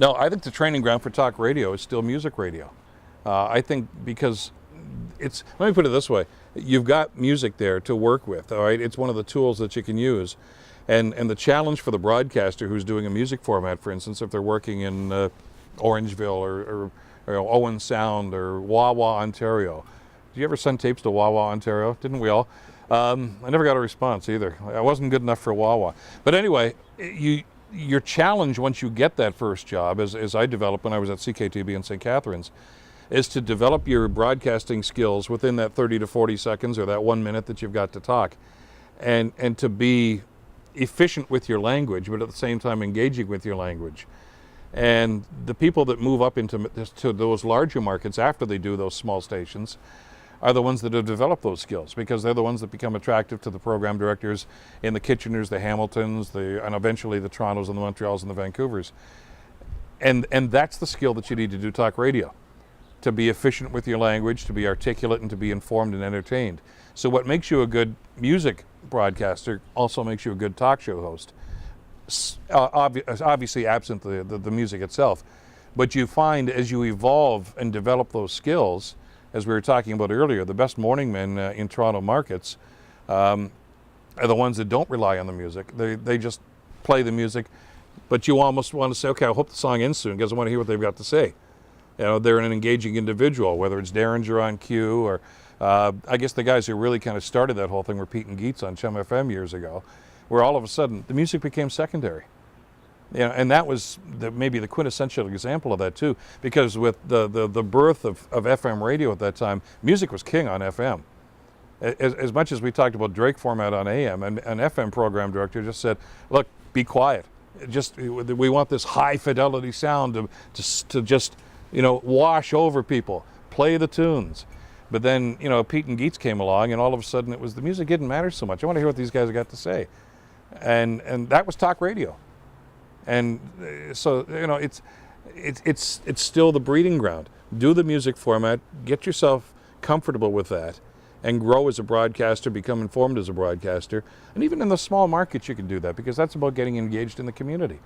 No, I think the training ground for talk radio is still music radio. I think because let me put it this way, you've got music there to work with, all right? It's one of the tools that you can use. And the challenge for the broadcaster who's doing a music format, for instance, if they're working in Orangeville or Owen Sound or Wawa, Ontario. Did you ever send tapes to Wawa, Ontario? Didn't we all? I never got a response either. I wasn't good enough for Wawa. But anyway, your challenge once you get that first job, as I developed when I was at CKTB in St. Catharines, is to develop your broadcasting skills within that 30 to 40 seconds or that 1 minute that you've got to talk, and to be efficient with your language, but at the same time engaging with your language. And the people that move up into those larger markets after they do those small stations are the ones that have developed those skills, because they're the ones that become attractive to the program directors in the Kitcheners, the Hamiltons, and eventually the Torontos and the Montreals and the Vancouvers. And that's the skill that you need to do talk radio, to be efficient with your language, to be articulate, and to be informed and entertained. So what makes you a good music broadcaster also makes you a good talk show host. Obviously absent the music itself. But you find as you evolve and develop those skills, as we were talking about earlier, the best morning men in Toronto markets are the ones that don't rely on the music. They just play the music, but you almost want to say, okay, I hope the song ends soon because I want to hear what they've got to say. You know, they're an engaging individual, whether it's Derringer on cue or I guess the guys who really kind of started that whole thing were Pete and Geets on Chum FM years ago, where all of a sudden the music became secondary. You know, and that was maybe the quintessential example of that too, because with the birth of FM radio at that time, music was king on FM. As much as we talked about Drake format on AM, and an FM program director just said, look, be quiet. We want this high fidelity sound to just, you know, wash over people, play the tunes. But then, you know, Pete and Geets came along, and all of a sudden it was the music didn't matter so much. I want to hear what these guys got to say. And that was talk radio. And so, you know, it's still the breeding ground. Do the music format, get yourself comfortable with that, and grow as a broadcaster, become informed as a broadcaster. And even in the small markets you can do that, because that's about getting engaged in the community.